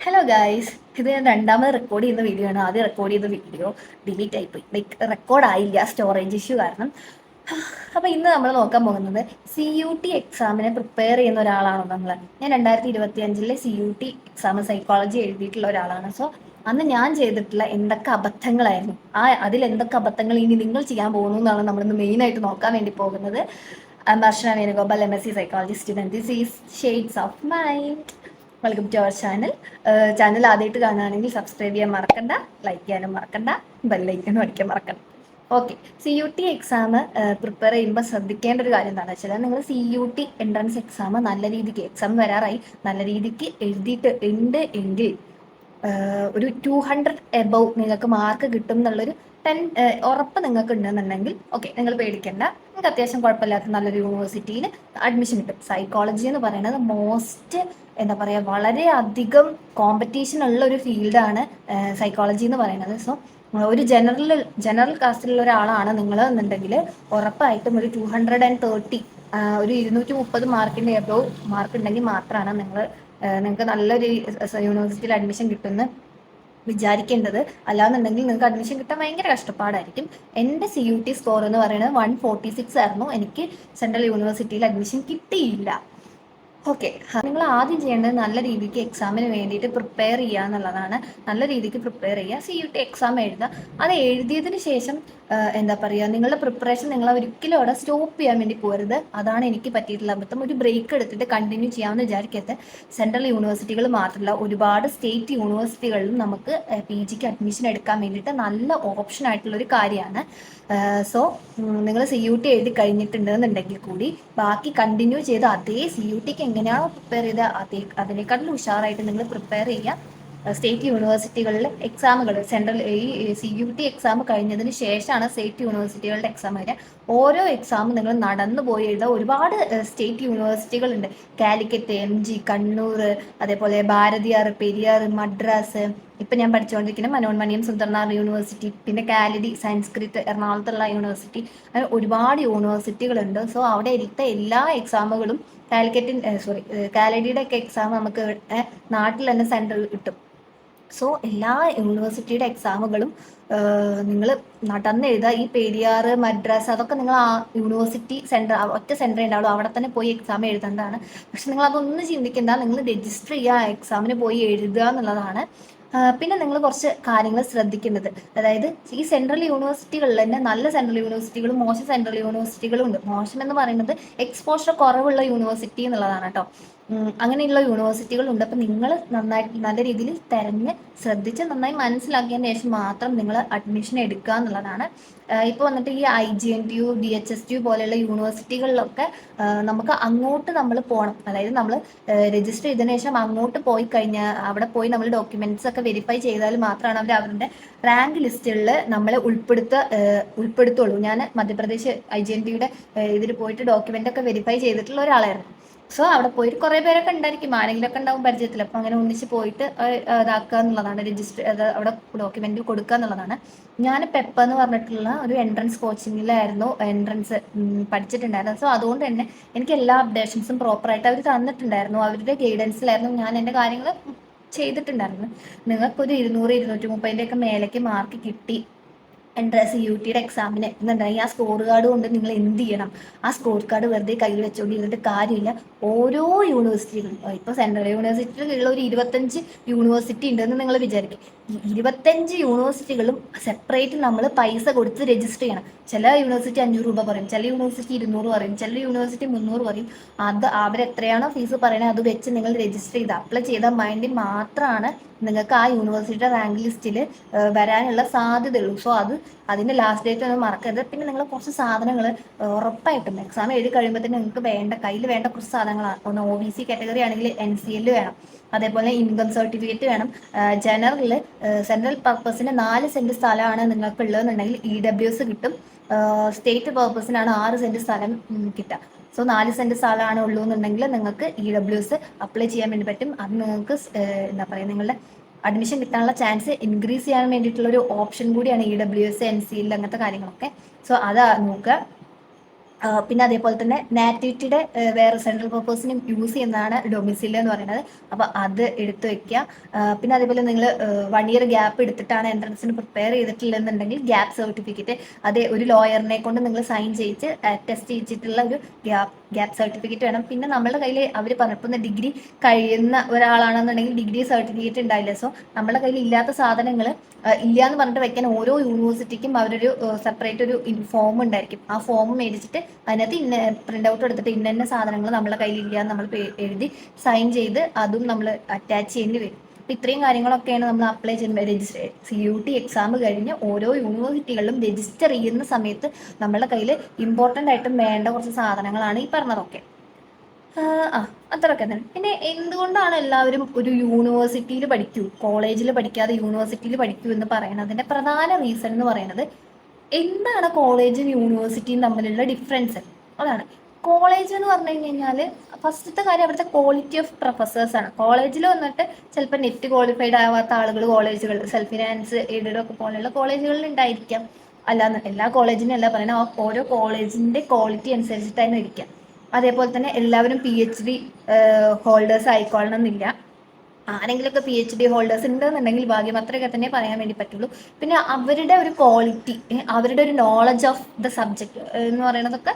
Hello guys, ഇത് ഞാൻ രണ്ടാമത് റെക്കോർഡ് ചെയ്യുന്ന വീഡിയോ ആണ്. ആദ്യം റെക്കോർഡ് ചെയ്ത വീഡിയോ ഡിലീറ്റ് ആയിപ്പോയി. റെക്കോർഡ് ആയില്ല, സ്റ്റോറേജ് ഇഷ്യൂ കാരണം. അപ്പൊ ഇന്ന് നമ്മൾ നോക്കാൻ പോകുന്നത് CUT എക്സാമിനെ പ്രിപ്പയർ ചെയ്യുന്ന ഒരാളാണോ നമ്മൾ. ഞാൻ 2025 CUT എക്സാം സൈക്കോളജി എഴുതിയിട്ടുള്ള ഒരാളാണ്. സോ അന്ന് ഞാൻ ചെയ്തിട്ടുള്ള എന്തൊക്കെ അബദ്ധങ്ങളായിരുന്നു, അതിൽ എന്തൊക്കെ അബദ്ധങ്ങൾ ഇനി നിങ്ങൾ ചെയ്യാൻ പോകുന്നു എന്നാണ് നമ്മളിന്ന് മെയിൻ ആയിട്ട് നോക്കാൻ വേണ്ടി പോകുന്നത്. Arshana Venugopal, MSc psychology student. This is Shades of Mind. Welcome to our channel. Channel ആദ്യമായിട്ട് കാണുകയാണെങ്കിൽ സബ്സ്ക്രൈബ് ചെയ്യാൻ മറക്കണ്ട, ലൈക്ക് ചെയ്യാനും മറക്കണ്ട, ബെല്ലൈക്കനും അടിക്കാൻ മറക്കണ്ട. ഓക്കെ, CUT എക്സാം പ്രിപ്പയർ ചെയ്യുമ്പോൾ ശ്രദ്ധിക്കേണ്ട ഒരു കാര്യം എന്താണെന്ന് വെച്ചാൽ, നിങ്ങൾ CUT എൻട്രൻസ് എക്സാം നല്ല രീതിക്ക് എക്സാം വരാറായി നല്ല രീതിക്ക് എഴുതിയിട്ട് ഉണ്ട് എങ്കിൽ ഒരു 200 എബവ് നിങ്ങൾക്ക് മാർക്ക് കിട്ടും എന്നുള്ളൊരു 10 ഉറപ്പ് നിങ്ങൾക്ക് ഉണ്ടെന്നുണ്ടെങ്കിൽ ഓക്കെ, നിങ്ങൾ പേടിക്കേണ്ട. നിങ്ങൾക്ക് അത്യാവശ്യം കുഴപ്പമില്ലാത്ത നല്ലൊരു യൂണിവേഴ്സിറ്റിയിൽ അഡ്മിഷൻ കിട്ടും. സൈക്കോളജി എന്ന് പറയുന്നത് മോസ്റ്റ് എന്താ പറയുക, വളരെ അധികം കോമ്പറ്റീഷൻ ഉള്ള ഒരു ഫീൽഡാണ് സൈക്കോളജി എന്ന് പറയുന്നത്. സോ ഒരു ജനറൽ കാസ്റ്റിലുള്ള ഒരാളാണ് നിങ്ങൾ എന്നുണ്ടെങ്കിൽ ഉറപ്പായിട്ടും ഒരു 230, ഒരു 230 മാർക്കിൻ്റെ എബവ് മാർക്ക് ഉണ്ടെങ്കിൽ മാത്രമാണ് നിങ്ങൾക്ക് നല്ലൊരു യൂണിവേഴ്സിറ്റിയിൽ അഡ്മിഷൻ കിട്ടുമെന്ന് വിചാരിക്കേണ്ടത്. അല്ലാന്നുണ്ടെങ്കിൽ നിങ്ങൾക്ക് അഡ്മിഷൻ കിട്ടാൻ ഭയങ്കര കഷ്ടപ്പാടായിരിക്കും. എൻ്റെ CUT സ്കോർ എന്ന് പറയുന്നത് 146 ആയിരുന്നു. എനിക്ക് സെൻട്രൽ യൂണിവേഴ്സിറ്റിയിൽ അഡ്മിഷൻ കിട്ടിയില്ല. ഓക്കെ, നിങ്ങൾ ആദ്യം ചെയ്യേണ്ടത് നല്ല രീതിക്ക് എക്സാമിന് വേണ്ടിയിട്ട് പ്രിപ്പയർ ചെയ്യുക എന്നുള്ളതാണ്. നല്ല രീതിക്ക് പ്രിപ്പയർ ചെയ്യുക, CUT എക്സാം എഴുതുക. അത് എഴുതിയതിന് ശേഷം എന്താ പറയുക, നിങ്ങളുടെ പ്രിപ്പറേഷൻ നിങ്ങൾ ഒരിക്കലും അവിടെ സ്റ്റോപ്പ് ചെയ്യാൻ വേണ്ടി പോരുത്. അതാണ് എനിക്ക് പറ്റിയിട്ടുള്ള അബദ്ധം. ഒരു ബ്രേക്ക് എടുത്തിട്ട് കണ്ടിന്യൂ ചെയ്യാമെന്ന് വിചാരിക്കരുത്. സെൻട്രൽ യൂണിവേഴ്സിറ്റികൾ മാത്രമല്ല, ഒരുപാട് സ്റ്റേറ്റ് യൂണിവേഴ്സിറ്റികളിലും നമുക്ക് PGക്ക് അഡ്മിഷൻ എടുക്കാൻ വേണ്ടിയിട്ട് നല്ല ഓപ്ഷൻ ആയിട്ടുള്ളൊരു കാര്യമാണ്. സോ നിങ്ങൾ CUT എഴുതി കഴിഞ്ഞിട്ടുണ്ടെന്നുണ്ടെങ്കിൽ കൂടി ബാക്കി കണ്ടിന്യൂ ചെയ്ത് അതേ CUTക്ക് എങ്ങനെയാണോ പ്രിപ്പയർ ചെയ്ത് അതിനേക്കാളും ഉഷാറായിട്ട് നിങ്ങൾ പ്രിപ്പയർ ചെയ്യുക. സ്റ്റേറ്റ് യൂണിവേഴ്സിറ്റികളിൽ എക്സാമുകൾ ഈ CUT എക്സാം കഴിഞ്ഞതിന് ശേഷമാണ് സ്റ്റേറ്റ് യൂണിവേഴ്സിറ്റികളുടെ എക്സാം വരിക. ഓരോ എക്സാമും നിങ്ങൾ നടന്നു പോയി എഴുതുക. ഒരുപാട് സ്റ്റേറ്റ് യൂണിവേഴ്സിറ്റികളുണ്ട്. കാലിക്കറ്റ്, MG, കണ്ണൂർ, അതേപോലെ ഭാരതിയാർ, പെരിയാർ, മദ്രാസ്, ഇപ്പം ഞാൻ പഠിച്ചുകൊണ്ടിരിക്കുന്ന മനോന്മണിയം സുന്ദർനാർ യൂണിവേഴ്സിറ്റി, പിന്നെ കാലടി സംസ്കൃത് എറണാകുളത്തുള്ള യൂണിവേഴ്സിറ്റി, അങ്ങനെ ഒരുപാട് യൂണിവേഴ്സിറ്റികളുണ്ട്. സോ അവിടെ എടുത്ത എല്ലാ എക്സാമുകളും കാലടിയുടെ ഒക്കെ എക്സാം നമുക്ക് നാട്ടിൽ തന്നെ സെൻറ്റർ കിട്ടും. സോ എല്ലാ യൂണിവേഴ്സിറ്റിയുടെ എക്സാമുകളും നിങ്ങൾ നടന്ന് എഴുതുക. ഈ പെരിയാർ, മദ്രാസ് അതൊക്കെ നിങ്ങൾ ആ യൂണിവേഴ്സിറ്റി സെൻറ്റർ, ഒറ്റ സെൻറ്റർ ഉണ്ടാവുള്ളൂ, അവിടെ തന്നെ പോയി എക്സാം എഴുതേണ്ടതാണ്. പക്ഷെ നിങ്ങൾ അതൊന്നും ചിന്തിക്കേണ്ട, നിങ്ങൾ രജിസ്റ്റർ ചെയ്യുക, എക്സാമിന് പോയി എഴുതുക എന്നുള്ളതാണ്. പിന്നെ നിങ്ങൾ കുറച്ച് കാര്യങ്ങൾ ശ്രദ്ധിക്കേണ്ടത്, അതായത് ഈ സെൻട്രൽ യൂണിവേഴ്സിറ്റികളിൽ തന്നെ നല്ല സെൻട്രൽ യൂണിവേഴ്സിറ്റികളും മോശം സെൻട്രൽ യൂണിവേഴ്സിറ്റികളും ഉണ്ട്. മോശം എന്ന് പറയുന്നത് എക്സ്പോഷർ കുറവുള്ള യൂണിവേഴ്സിറ്റി എന്നുള്ളതാണ് കേട്ടോ. അങ്ങനെയുള്ള യൂണിവേഴ്സിറ്റികളുണ്ട്. അപ്പം നിങ്ങൾ നന്നായിട്ട് നല്ല രീതിയിൽ തിരഞ്ഞ് ശ്രദ്ധിച്ച് നന്നായി മനസ്സിലാക്കിയതിന് ശേഷം മാത്രം നിങ്ങൾ അഡ്മിഷൻ എടുക്കുക എന്നുള്ളതാണ്. ഇപ്പോൾ വന്നിട്ട് ഈ IGNTU, DHSTU പോലെയുള്ള യൂണിവേഴ്സിറ്റികളിലൊക്കെ നമുക്ക് അങ്ങോട്ട് നമ്മൾ പോകണം. അതായത് നമ്മൾ രജിസ്റ്റർ ചെയ്തതിനു ശേഷം അങ്ങോട്ട് പോയി കഴിഞ്ഞാൽ അവിടെ പോയി നമ്മൾ ഡോക്യുമെന്റ്സ് ഒക്കെ വെരിഫൈ ചെയ്താൽ മാത്രമാണ് അവർ അവരുടെ റാങ്ക് ലിസ്റ്റുകളിൽ നമ്മളെ ഉൾപ്പെടുത്തുള്ളൂ. ഞാൻ മധ്യപ്രദേശ് IGNTUയുടെ ഇതിൽ പോയിട്ട് ഡോക്യുമെന്റ് ഒക്കെ വെരിഫൈ ചെയ്തിട്ടുള്ള ഒരാളായിരുന്നു. സോ അവിടെ പോയിട്ട് കുറേ പേരൊക്കെ ഉണ്ടായിരിക്കും, ആരെങ്കിലുമൊക്കെ ഉണ്ടാവും പരിചയത്തിൽ. അപ്പം അങ്ങനെ ഒന്നിച്ച് പോയിട്ട് ഇതാക്കുക എന്നുള്ളതാണ്, രജിസ്റ്റർ അവിടെ ഡോക്യുമെന്റ് കൊടുക്കുക എന്നുള്ളതാണ്. ഞാൻ പെപ്പ എന്ന് പറഞ്ഞിട്ടുള്ള ഒരു എൻട്രൻസ് കോച്ചിങ്ങിലായിരുന്നു എൻട്രൻസ് പഠിച്ചിട്ടുണ്ടായിരുന്നു. സോ അതുകൊണ്ട് തന്നെ എനിക്ക് എല്ലാ അപ്ഡേഷൻസും പ്രോപ്പറായിട്ട് അവർ തന്നിട്ടുണ്ടായിരുന്നു. അവരുടെ ഗൈഡൻസിലായിരുന്നു ഞാൻ എൻ്റെ കാര്യങ്ങൾ ചെയ്തിട്ടുണ്ടായിരുന്നു. നിങ്ങൾക്കൊരു 200, 230 ഒക്കെ മേലേക്ക് മാർക്ക് കിട്ടി CUTയുടെ എക്സാമിന് എന്നുണ്ടെങ്കിൽ ആ സ്കോർ കാർഡ് കൊണ്ട് നിങ്ങൾ എന്ത് ചെയ്യണം, ആ സ്കോർ കാർഡ് വെറുതെ കയ്യിൽ വെച്ചുകൊണ്ട് ഇരുന്നിട്ട് കാര്യമില്ല. ഓരോ യൂണിവേഴ്സിറ്റികളും, ഇപ്പോൾ സെൻട്രൽ യൂണിവേഴ്സിറ്റിയിലുള്ള ഒരു 25 യൂണിവേഴ്സിറ്റി ഉണ്ടെന്ന് നിങ്ങൾ വിചാരിക്കും. ഈ 25 യൂണിവേഴ്സിറ്റികളും സെപ്പറേറ്റ് നമ്മൾ പൈസ കൊടുത്ത് രജിസ്റ്റർ ചെയ്യണം. ചില യൂണിവേഴ്സിറ്റി 500 രൂപ പറയും, ചില യൂണിവേഴ്സിറ്റി 200 പറയും, ചില യൂണിവേഴ്സിറ്റി 300 പറയും. അത് അവരെത്രയാണോ ഫീസ് പറയുന്നത് അത് വെച്ച് നിങ്ങൾ രജിസ്റ്റർ ചെയ്ത് അപ്ലൈ ചെയ്താൽ വേണ്ടി മാത്രമാണ് നിങ്ങൾക്ക് ആ യൂണിവേഴ്സിറ്റിയുടെ റാങ്ക് ലിസ്റ്റിൽ വരാനുള്ള സാധ്യതയുള്ളൂ. സോ അതിൻ്റെ ലാസ്റ്റ് ഡേറ്റ് ഒന്നും മറക്കരുത്. പിന്നെ നിങ്ങൾ കുറച്ച് സാധനങ്ങൾ ഉറപ്പായിട്ടും എക്സാം എഴുതി കഴിയുമ്പോഴത്തേന് നിങ്ങൾക്ക് കയ്യിൽ വേണ്ട കുറച്ച് സാധനങ്ങളാണ്. ഒന്ന് OBC കാറ്റഗറി ആണെങ്കിൽ NCL വേണം, അതേപോലെ ഇൻകം സർട്ടിഫിക്കറ്റ് വേണം. ജനറൽ സെൻട്രൽ പർപ്പസിന് 4 സെന്റ് സ്ഥലമാണ് നിങ്ങൾക്ക് ഉള്ളതെന്നുണ്ടെങ്കിൽ EWS കിട്ടും. സ്റ്റേറ്റ് പർപ്പസിനാണ് 6 സെന്റ് സ്ഥലം കിട്ടുക. സോ 4 സെന്റ് സ്ഥലമാണ് ഉള്ളൂ എന്നുണ്ടെങ്കിൽ നിങ്ങൾക്ക് EWS അപ്ലൈ ചെയ്യാൻ വേണ്ടി പറ്റും. അത് നിങ്ങൾക്ക് എന്താ പറയുക, നിങ്ങളുടെ അഡ്മിഷൻ കിട്ടാനുള്ള ചാൻസ് ഇൻക്രീസ് ചെയ്യാൻ വേണ്ടിയിട്ടുള്ള ഒരു ഓപ്ഷൻ കൂടിയാണ് EWS, NCL അങ്ങനത്തെ കാര്യങ്ങളൊക്കെ. സോ അത് നോക്കുക. പിന്നെ അതേപോലെ തന്നെ നാറ്റിവിറ്റിയുടെ വേറെ സെൻട്രൽ പർപ്പസിന് യൂസ് ചെയ്യുന്നതാണ് ഡൊമിസിൽ എന്ന് പറയുന്നത്. അപ്പോൾ അത് എടുത്തു വെക്കുക. പിന്നെ അതേപോലെ നിങ്ങൾ 1 ഇയർ ഗ്യാപ്പ് എടുത്തിട്ടാണ് എൻട്രൻസിന് പ്രിപ്പയർ ചെയ്തിട്ടില്ലെന്നുണ്ടെങ്കിൽ ഗ്യാപ്പ് സർട്ടിഫിക്കറ്റ്, അതേ ഒരു ലോയറിനെ കൊണ്ട് നിങ്ങൾ സൈൻ ചെയ്യിച്ച് ടെസ്റ്റ് ചെയ്യിച്ചിട്ടുള്ള ഒരു ഗ്യാപ്പ് സർട്ടിഫിക്കറ്റ് വേണം. പിന്നെ നമ്മുടെ കയ്യിൽ അവർ പറഞ്ഞിട്ടുന്ന ഡിഗ്രി കഴിയുന്ന ഒരാളാണെന്നുണ്ടെങ്കിൽ ഡിഗ്രി സർട്ടിഫിക്കറ്റ് ഉണ്ടായില്ല. സോ നമ്മുടെ കയ്യിൽ ഇല്ലാത്ത സാധനങ്ങൾ ഇല്ല എന്ന് പറഞ്ഞിട്ട് വെക്കാൻ ഓരോ യൂണിവേഴ്സിറ്റിക്കും അവരൊരു സെപ്പറേറ്റ് ഒരു ഫോം ഉണ്ടായിരിക്കും. ആ ഫോം മേടിച്ചിട്ട് അതിനകത്ത് പ്രിന്റ് ഔട്ട് എടുത്തിട്ട് ഇന്ന സാധനങ്ങൾ നമ്മുടെ കയ്യിൽ ഇല്ല എന്ന് നമ്മൾ എഴുതി സൈൻ ചെയ്ത് അതും നമ്മൾ അറ്റാച്ച് ചെയ്യേണ്ടി വരും. അപ്പം ഇത്രയും കാര്യങ്ങളൊക്കെയാണ് നമ്മൾ അപ്ലൈ ചെയ്യുന്നത്. രജിസ്റ്റർ CUT എക്സാം കഴിഞ്ഞ് ഓരോ യൂണിവേഴ്സിറ്റികളിലും രജിസ്റ്റർ ചെയ്യുന്ന സമയത്ത് നമ്മുടെ കയ്യിൽ ഇമ്പോർട്ടൻ്റ് ആയിട്ടും വേണ്ട കുറച്ച് സാധനങ്ങളാണ് ഈ പറഞ്ഞതൊക്കെ. അത്രയൊക്കെ തന്നെ. പിന്നെ എന്തുകൊണ്ടാണ് എല്ലാവരും ഒരു യൂണിവേഴ്സിറ്റിയിൽ പഠിക്കൂ, കോളേജിൽ പഠിക്കാതെ യൂണിവേഴ്സിറ്റിയിൽ പഠിക്കൂ എന്ന് പറയുന്നതിന്റെ പ്രധാന റീസൺ എന്ന് പറയുന്നത്, എന്താണ് കോളേജും യൂണിവേഴ്സിറ്റിയും തമ്മിലുള്ള ഡിഫറൻസ്? അതാണ്. കോളേജ് എന്ന് പറഞ്ഞു കഴിഞ്ഞാൽ ഫസ്റ്റത്തെ കാര്യം അവിടുത്തെ ക്വാളിറ്റി ഓഫ് പ്രൊഫസേഴ്സ് ആണ്. കോളേജിൽ വന്നിട്ട് ചിലപ്പോൾ നെറ്റ് ക്വാളിഫൈഡ് ആവാത്ത ആളുകൾ കോളേജുകൾ, സെൽഫ് ഫിനാൻസ് എയ്ഡഡ് ഒക്കെ പോലെയുള്ള കോളേജുകളിൽ ഉണ്ടായിരിക്കാം. അല്ലാന്ന് എല്ലാ കോളേജിനും അല്ല പറയുന്നത്, ഓരോ കോളേജിന്റെ ക്വാളിറ്റി അനുസരിച്ചിട്ടായിരുന്നു ഇരിക്കാം. അതേപോലെ തന്നെ എല്ലാവരും PhD ഹോൾഡേഴ്സ് ആയിക്കൊള്ളണം എന്നില്ല. ആരെങ്കിലുമൊക്കെ PhD ഹോൾഡേഴ്സ് ഉണ്ടെന്നുണ്ടെങ്കിൽ ഭാഗ്യം, അത്രയൊക്കെ തന്നെ പറയാൻ വേണ്ടി പറ്റുള്ളൂ. പിന്നെ അവരുടെ ഒരു ക്വാളിറ്റി, അവരുടെ ഒരു നോളജ് ഓഫ് ദ സബ്ജക്റ്റ് എന്ന് പറയുന്നതൊക്കെ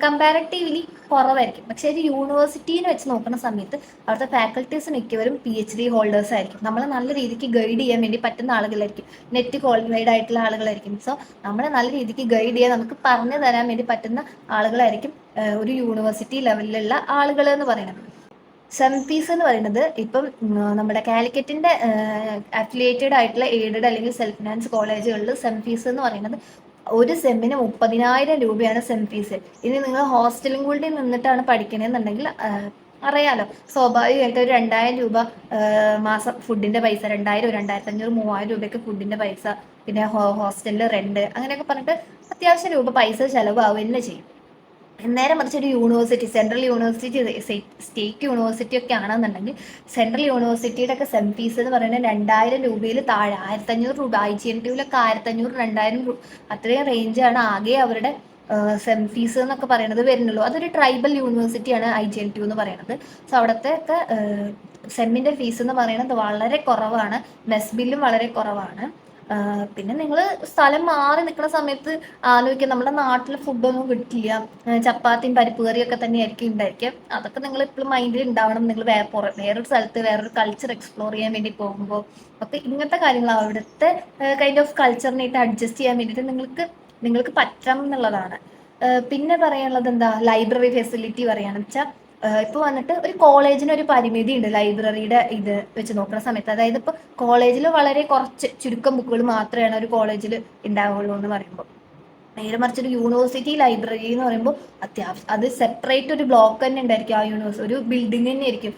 കമ്പാരിറ്റീവ്ലി കുറവായിരിക്കും. പക്ഷേ ഒരു യൂണിവേഴ്സിറ്റിയിൽ വെച്ച് നോക്കുന്ന സമയത്ത് അവിടുത്തെ ഫാക്കൽറ്റീസ് മിക്കവരും PhD ഹോൾഡേഴ്സ് ആയിരിക്കും. നമ്മളെ നല്ല രീതിക്ക് ഗൈഡ് ചെയ്യാൻ വേണ്ടി പറ്റുന്ന ആളുകളായിരിക്കും, നെറ്റ് ക്വാളിഫൈഡ് ആയിട്ടുള്ള ആളുകളായിരിക്കും. സോ നമ്മളെ നല്ല രീതിക്ക് ഗൈഡ് ചെയ്യാൻ, നമുക്ക് പറഞ്ഞു തരാൻ വേണ്ടി പറ്റുന്ന ആളുകളായിരിക്കും ഒരു യൂണിവേഴ്സിറ്റി ലെവലിലുള്ള ആളുകൾ എന്ന് പറയുന്നത്. സെം ഫീസ് എന്ന് പറയുന്നത് ഇപ്പം നമ്മുടെ കാലിക്കറ്റിന്റെ അഫിലിയേറ്റഡ് ആയിട്ടുള്ള എയ്ഡഡ് അല്ലെങ്കിൽ സെൽഫ് ഫിനാൻസ് കോളേജുകളിൽ സെം ഫീസ് എന്ന് പറയുന്നത് ഒരു സെമ്മിന് 30,000 രൂപയാണ് സെം ഫീസ്. ഇനി നിങ്ങൾ ഹോസ്റ്റലും കൂടി നിന്നിട്ടാണ് പഠിക്കണമെന്നുണ്ടെങ്കിൽ അറിയാലോ, സ്വാഭാവികമായിട്ട് ഒരു 2,000 രൂപ മാസം ഫുഡിന്റെ പൈസ, 2,000, 2,500, 3,000 രൂപയ്ക്ക് ഫുഡിന്റെ പൈസ, പിന്നെ ഹോസ്റ്റലിൽ റെന്റ്, അങ്ങനെയൊക്കെ പറഞ്ഞിട്ട് അത്യാവശ്യം രൂപ പൈസ ചിലവാകുക തന്നെ ചെയ്യും. നേരെ മറിച്ച് ഒരു university, central university, state university ഒക്കെ ആണെന്നുണ്ടെങ്കിൽ സെൻട്രൽ യൂണിവേഴ്സിറ്റിയുടെ ഒക്കെ സെം ഫീസ് എന്ന് പറയുന്നത് 2,000 രൂപയിൽ താഴെ, 1,500 രൂപ, IGNTUവിലൊക്കെ 1,500, 2,000 രൂപ, അത്രയും റേഞ്ചാണ് ആകെ അവരുടെ സെം ഫീസ് എന്നൊക്കെ പറയുന്നത് വരുന്നുള്ളൂ. അതൊരു ട്രൈബൽ യൂണിവേഴ്സിറ്റിയാണ് IGNTU എന്ന് പറയുന്നത്. സോ അവിടുത്തെ ഒക്കെ സെമ്മിന്റെ ഫീസ് എന്ന് പറയുന്നത് വളരെ കുറവാണ്, മെസ് ബില്ലും വളരെ കുറവാണ്. പിന്നെ നിങ്ങൾ സ്ഥലം മാറി നിൽക്കുന്ന സമയത്ത് ആലോചിക്കുക, നമ്മുടെ നാട്ടിൽ ഫുഡൊന്നും കിട്ടില്ല, ചപ്പാത്തിയും പരിപ്പ് കറിയും ഒക്കെ തന്നെയായിരിക്കും ഉണ്ടായിരിക്കുക. അതൊക്കെ നിങ്ങൾ എപ്പോഴും മൈൻഡിൽ ഉണ്ടാവണം. നിങ്ങൾ വേറൊരു സ്ഥലത്ത് വേറൊരു കൾച്ചർ എക്സ്പ്ലോർ ചെയ്യാൻ വേണ്ടി പോകുമ്പോൾ ഒക്കെ ഇങ്ങനത്തെ കാര്യങ്ങൾ, അവിടുത്തെ കൈൻഡ് ഓഫ് കൾച്ചറിനായിട്ട് അഡ്ജസ്റ്റ് ചെയ്യാൻ വേണ്ടിയിട്ട് നിങ്ങൾക്ക് പറ്റണം എന്നുള്ളതാണ്. പിന്നെ പറയാനുള്ളത് എന്താ, ലൈബ്രറി ഫെസിലിറ്റി പറയുകയാണെന്ന് വെച്ചാൽ ഇപ്പൊ വന്നിട്ട് ഒരു കോളേജിന് ഒരു പരിമിതി ഉണ്ട് ലൈബ്രറിയുടെ ഇത് വെച്ച് നോക്കുന്ന സമയത്ത്. അതായത് ഇപ്പൊ കോളേജിൽ വളരെ കുറച്ച് ചുരുക്കം ബുക്കുകൾ മാത്രമാണ് ഒരു കോളേജിൽ ഉണ്ടാവുള്ളൂ എന്ന് പറയുമ്പോൾ, നേരെ മറിച്ച് ഒരു യൂണിവേഴ്സിറ്റി ലൈബ്രറി എന്ന് പറയുമ്പോൾ അത്യാവശ്യം അത് സെപ്പറേറ്റ് ഒരു ബ്ലോക്ക് തന്നെ ഉണ്ടായിരിക്കും. ആ യൂണിവേഴ്സിറ്റി ഒരു ബിൽഡിംഗ് തന്നെ ആയിരിക്കും.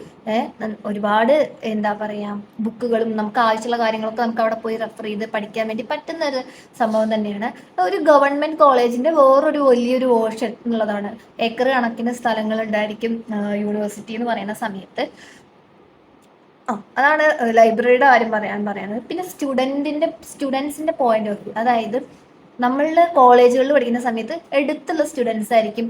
ഒരുപാട് എന്താ പറയാ ബുക്കുകളും നമുക്ക് ആവശ്യമുള്ള കാര്യങ്ങളൊക്കെ നമുക്ക് അവിടെ പോയി റെഫർ ചെയ്ത് പഠിക്കാൻ വേണ്ടി പറ്റുന്ന ഒരു സംഭവം തന്നെയാണ്. ഒരു ഗവൺമെന്റ് കോളേജിന്റെ വേറൊരു വലിയൊരു ഓഷൻ എന്നുള്ളതാണ്. ഏക്കർ കണക്കിന് സ്ഥലങ്ങൾ ഉണ്ടായിരിക്കും യൂണിവേഴ്സിറ്റി എന്ന് പറയുന്ന സമയത്ത്. അതാണ് ലൈബ്രറിയുടെ കാര്യം പറയുന്നത്. പിന്നെ സ്റ്റുഡൻസിന്റെ പോയിന്റ് ഓഫ് വ്യൂ, അതായത് നമ്മളുടെ കോളേജുകളിൽ പഠിക്കുന്ന സമയത്ത് എടുത്തുള്ള സ്റ്റുഡൻസ് ആയിരിക്കും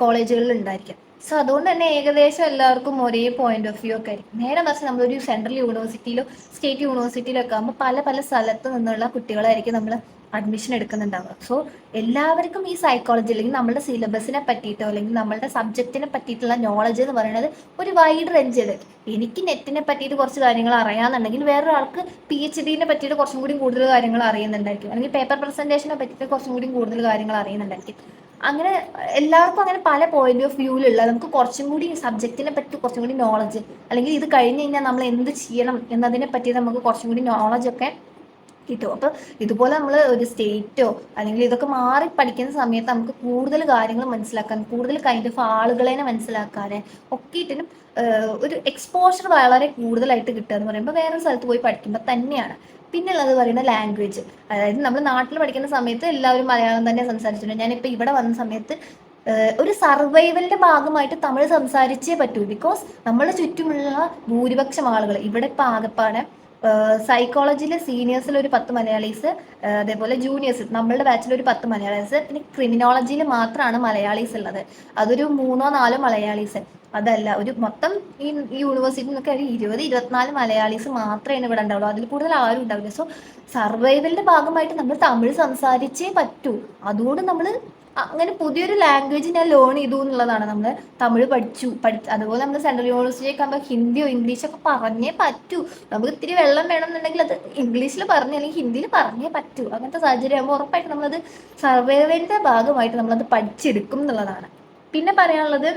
കോളേജുകളിൽ ഉണ്ടായിരിക്കും. സോ അതുകൊണ്ട് തന്നെ ഏകദേശം എല്ലാവർക്കും ഒരേ പോയിന്റ് ഓഫ് വ്യൂ ഒക്കെ ആയിരിക്കും. നേരെ മറിച്ച് നമ്മളൊരു സെൻട്രൽ യൂണിവേഴ്സിറ്റിയിലോ സ്റ്റേറ്റ് യൂണിവേഴ്സിറ്റിയിലോ ഒക്കെ ആകുമ്പോൾ പല സ്ഥലത്ത് നിന്നുള്ള കുട്ടികളായിരിക്കും നമ്മൾ അഡ്മിഷൻ എടുക്കുന്നുണ്ടാവുക. സോ എല്ലാവർക്കും ഈ സൈക്കോളജി അല്ലെങ്കിൽ നമ്മുടെ സിലബസിനെ പറ്റിയിട്ടോ അല്ലെങ്കിൽ നമ്മുടെ സബ്ജക്റ്റിനെ പറ്റിയിട്ടുള്ള നോളജ് എന്ന് പറയുന്നത് ഒരു വൈഡ് റേഞ്ച് ചെയ്ത്, എനിക്ക് നെറ്റിനെ പറ്റിയിട്ട് കുറച്ച് കാര്യങ്ങൾ അറിയാമെന്നുണ്ടെങ്കിൽ വേറൊരാൾക്ക് PhDനെ പറ്റിയിട്ട് കുറച്ചും കൂടി കൂടുതൽ കാര്യങ്ങൾ അറിയുന്നുണ്ടായിരിക്കും, അല്ലെങ്കിൽ പേപ്പർ പ്രസന്റേഷനെ പറ്റിയിട്ട് കുറച്ചും കൂടി കൂടുതൽ കാര്യങ്ങൾ അറിയുന്നുണ്ടായിരിക്കും. അങ്ങനെ എല്ലാവർക്കും അങ്ങനെ പല പോയിന്റ് ഓഫ് വ്യൂവിലുള്ള, നമുക്ക് കുറച്ചും കൂടി സബ്ജക്റ്റിനെ പറ്റി കുറച്ചും കൂടി നോളജ്, അല്ലെങ്കിൽ ഇത് കഴിഞ്ഞ് കഴിഞ്ഞാൽ നമ്മൾ എന്ത് ചെയ്യണം എന്നതിനെ പറ്റി നമുക്ക് കുറച്ചും കൂടി നോളജ് ഒക്കെ കിട്ടും. അപ്പൊ ഇതുപോലെ നമ്മൾ ഒരു സ്റ്റേറ്റോ അല്ലെങ്കിൽ ഇതൊക്കെ മാറി പഠിക്കുന്ന സമയത്ത് നമുക്ക് കൂടുതൽ കാര്യങ്ങൾ മനസ്സിലാക്കാൻ, കൂടുതൽ കൈൻഡ് ഓഫ് ആളുകളെ മനസ്സിലാക്കാന് ഒക്കെ ഇതിനും ഒരു എക്സ്പോഷർ വളരെ കൂടുതലായിട്ട് കിട്ടുക എന്ന് പറയുമ്പോൾ വേറൊരു സ്ഥലത്ത് പോയി പഠിക്കുമ്പോൾ തന്നെയാണ്. പിന്നെ ഉള്ളത് പറയുന്ന ലാംഗ്വേജ്, അതായത് നമ്മൾ നാട്ടിൽ പഠിക്കുന്ന സമയത്ത് എല്ലാവരും മലയാളം തന്നെ സംസാരിച്ചിട്ടുണ്ട്. ഞാനിപ്പോൾ ഇവിടെ വന്ന സമയത്ത് ഒരു സർവൈവലിന്റെ ഭാഗമായിട്ട് തമിഴ് സംസാരിച്ചേ പറ്റൂ. ബിക്കോസ് നമ്മുടെ ചുറ്റുമുള്ള ഭൂരിപക്ഷം ആളുകൾ ഇവിടെ ഇപ്പം ആകെപ്പാടെ സൈക്കോളജിയിലെ സീനിയേഴ്സിൽ ഒരു 10 മലയാളീസ്, അതേപോലെ ജൂനിയേഴ്സ് നമ്മളുടെ ബാച്ചിൽ ഒരു 10 മലയാളീസ്, പിന്നെ ക്രിമിനോളജിയിൽ മാത്രമാണ് മലയാളീസ് ഉള്ളത്. അതൊരു 3-4 മലയാളീസ്. അതല്ല, ഒരു മൊത്തം ഈ യൂണിവേഴ്സിറ്റി നിന്നൊക്കെ ഒരു 20-24 മലയാളീസ് മാത്രമേ ഇവിടെ ഉണ്ടാവുള്ളൂ. അതിൽ കൂടുതൽ ആരും ഉണ്ടാവില്ല. സോ സർവൈവലിന്റെ ഭാഗമായിട്ട് നമ്മൾ തമിഴ് സംസാരിച്ചേ പറ്റൂ. അതുകൊണ്ട് നമ്മൾ അങ്ങനെ പുതിയൊരു ലാംഗ്വേജ് ഞാൻ ലേൺ ചെയ്തു എന്നുള്ളതാണ്. നമ്മൾ തമിഴ് അതുപോലെ നമ്മൾ സെൻട്രൽ യൂണിവേഴ്സിറ്റിയൊക്കെ ആകുമ്പോൾ ഹിന്ദിയോ ഇംഗ്ലീഷോ ഒക്കെ പറഞ്ഞേ പറ്റൂ. നമുക്ക് ഇത്തിരി വെള്ളം വേണമെന്നുണ്ടെങ്കിൽ അത് ഇംഗ്ലീഷിൽ പറഞ്ഞ് അല്ലെങ്കിൽ ഹിന്ദിയിൽ പറഞ്ഞേ പറ്റൂ. അങ്ങനത്തെ സാഹചര്യം ആകുമ്പോൾ ഉറപ്പായിട്ട് നമ്മളത് സർവൈവലിന്റെ ഭാഗമായിട്ട് നമ്മളത് പഠിച്ചെടുക്കും എന്നുള്ളതാണ്. പിന്നെ പറയാനുള്ളത്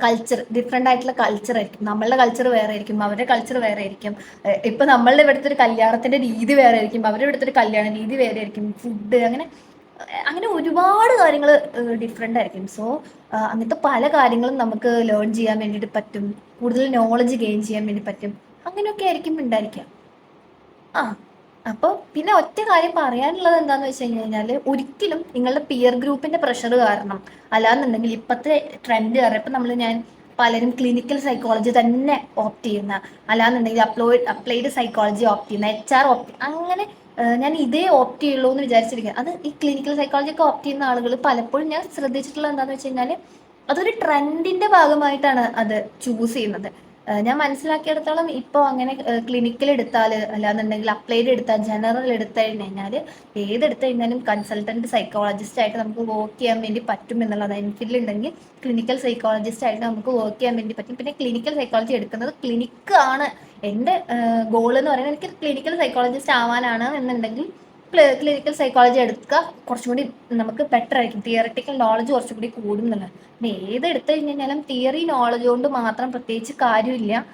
കൾച്ചർ, ഡിഫറെൻ്റ് ആയിട്ടുള്ള കൾച്ചർ ആയിരിക്കും. നമ്മളുടെ കൾച്ചർ വേറെ ആയിരിക്കും, അവരുടെ കൾച്ചർ വേറെ ആയിരിക്കും. ഇപ്പൊ നമ്മളുടെ ഇവിടുത്തെ ഒരു കല്യാണത്തിന്റെ രീതി വേറെ ആയിരിക്കും, അവരുടെ ഇവിടുത്തെ ഒരു കല്യാണ രീതി വേറെ ആയിരിക്കും. ഫുഡ് അങ്ങനെ അങ്ങനെ ഒരുപാട് കാര്യങ്ങൾ ഡിഫറെൻ്റ് ആയിരിക്കും. സോ അങ്ങനത്തെ പല കാര്യങ്ങളും നമുക്ക് ലേൺ ചെയ്യാൻ വേണ്ടിയിട്ട് പറ്റും, കൂടുതൽ നോളജ് ഗെയിൻ ചെയ്യാൻ വേണ്ടി പറ്റും. അങ്ങനെയൊക്കെ ആയിരിക്കും ഉണ്ടായിരിക്കുക. ആ അപ്പോൾ പിന്നെ ഒറ്റ കാര്യം പറയാനുള്ളത് എന്താണെന്ന് വെച്ച് കഴിഞ്ഞാൽ, ഒരിക്കലും നിങ്ങളുടെ പിയർ ഗ്രൂപ്പിന്റെ പ്രഷർ കാരണം, അല്ലാന്നുണ്ടെങ്കിൽ ഇപ്പോഴത്തെ ട്രെൻഡ് കാരണം ഇപ്പം ഞാൻ പലരും ക്ലിനിക്കൽ സൈക്കോളജി തന്നെ ഓപ്റ്റ് ചെയ്യുന്ന, അല്ലാന്നുണ്ടെങ്കിൽ അപ്ലൈഡ് സൈക്കോളജി ഓപ്റ്റ് ചെയ്യുന്ന, HR ഓപ്റ്റ് അങ്ങനെ ഞാൻ ഇതേ ഓപ്റ്റ് ചെയ്യുള്ളൂ എന്ന് വിചാരിച്ചിരിക്കുക. അത് ഈ ക്ലിനിക്കൽ സൈക്കോളജി ഒക്കെ ഓപ്റ്റ് ചെയ്യുന്ന ആളുകൾ പലപ്പോഴും ഞാൻ ശ്രദ്ധിച്ചിട്ടുള്ളത് എന്താണെന്ന് വെച്ച് കഴിഞ്ഞാൽ, അതൊരു ട്രെൻഡിന്റെ ഭാഗമായിട്ടാണ് അത് ചൂസ് ചെയ്യുന്നത്. ഞാൻ മനസ്സിലാക്കിയിടത്തോളം ഇപ്പോൾ അങ്ങനെ ക്ലിനിക്കൽ എടുത്താൽ, അല്ലാന്നുണ്ടെങ്കിൽ അപ്ലൈഡ് എടുത്താൽ, ജനറൽ എടുത്തു കഴിഞ്ഞാൽ, ഏതെടുത്തു കഴിഞ്ഞാലും കൺസൾട്ടന്റ് സൈക്കോളജിസ്റ്റ് ആയിട്ട് നമുക്ക് വർക്ക് ചെയ്യാൻ വേണ്ടി പറ്റും എന്നുള്ളത്. എംഫിൽ ഉണ്ടെങ്കിൽ ക്ലിനിക്കൽ സൈക്കോളജിസ്റ്റ് ആയിട്ട് നമുക്ക് വർക്ക് ചെയ്യാൻ വേണ്ടി പറ്റും. പിന്നെ ക്ലിനിക്കൽ സൈക്കോളജി എടുക്കുന്നത് ക്ലിനിക്ക് ആണ് എൻ്റെ ഗോൾ എന്ന് പറയുന്നത്. എനിക്ക് ക്ലിനിക്കൽ സൈക്കോളജിസ്റ്റ് ആവാനാണ് എന്നുണ്ടെങ്കിൽ ക്ലിനിക്കൽ സൈക്കോളജി എടുക്കുക, കുറച്ചും കൂടി നമുക്ക് ബെറ്റർ ആയിരിക്കും. തിയറട്ടിക്കൽ നോളജ് കുറച്ചും കൂടി കൂടുന്നുള്ളത്. പിന്നെ ഏത് എടുത്തു കഴിഞ്ഞാലും തിയറി നോളജ് കൊണ്ട് മാത്രം പ്രത്യേകിച്ച് കാര്യമില്ല.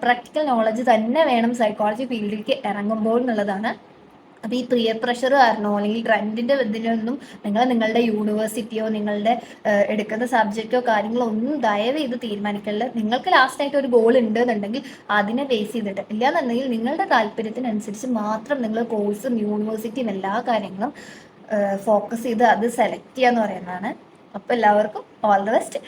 പ്രാക്ടിക്കൽ നോളജ് തന്നെ വേണം സൈക്കോളജി ഫീൽഡിലേക്ക് ഇറങ്ങുമ്പോൾ എന്നുള്ളതാണ്. അപ്പോൾ ഈ പിയർ പ്രഷർ കാരണമോ അല്ലെങ്കിൽ ട്രെൻഡിന്റെ ഇതിലൊന്നും നിങ്ങളുടെ യൂണിവേഴ്സിറ്റിയോ നിങ്ങളുടെ എടുക്കുന്ന സബ്ജക്റ്റോ കാര്യങ്ങളോ ഒന്നും ദയവ് ചെയ്ത് തീരുമാനിക്കരുത്. നിങ്ങൾക്ക് ലാസ്റ്റ് ആയിട്ട് ഒരു ഗോൾ ഉണ്ട് എന്നുണ്ടെങ്കിൽ അതിനെ ബേസ് ചെയ്തിട്ട്, ഇല്ലാന്നുണ്ടെങ്കിൽ നിങ്ങളുടെ താല്പര്യത്തിനനുസരിച്ച് മാത്രം നിങ്ങൾ കോഴ്സും യൂണിവേഴ്സിറ്റിയും എല്ലാ കാര്യങ്ങളും ഫോക്കസ് ചെയ്ത് അത് സെലക്ട് ചെയ്യാന്ന് പറയുന്നതാണ്. അപ്പോൾ എല്ലാവർക്കും ഓൾ ദ ബെസ്റ്റ്.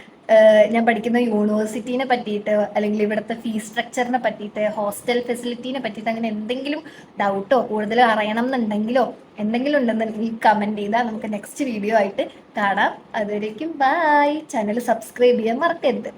ഞാൻ പഠിക്കുന്ന യൂണിവേഴ്സിറ്റീനെ പറ്റിയിട്ട്, അല്ലെങ്കിൽ ഇവിടുത്തെ ഫീസ് സ്ട്രക്ചറിനെ പറ്റിയിട്ട്, ഹോസ്റ്റൽ ഫെസിലിറ്റീനെ പറ്റിയിട്ട് അങ്ങനെ എന്തെങ്കിലും ഡൗട്ടോ കൂടുതൽ അറിയണം എന്നുണ്ടെങ്കിലോ എന്തെങ്കിലും ഉണ്ടെന്നുണ്ടെങ്കിൽ കമൻറ്റ് ചെയ്താൽ നമുക്ക് നെക്സ്റ്റ് വീഡിയോ ആയിട്ട് കാണാം. അതുവരേക്കും ബൈ. ചാനൽ സബ്സ്ക്രൈബ് ചെയ്യാൻ മറക്കരുത്.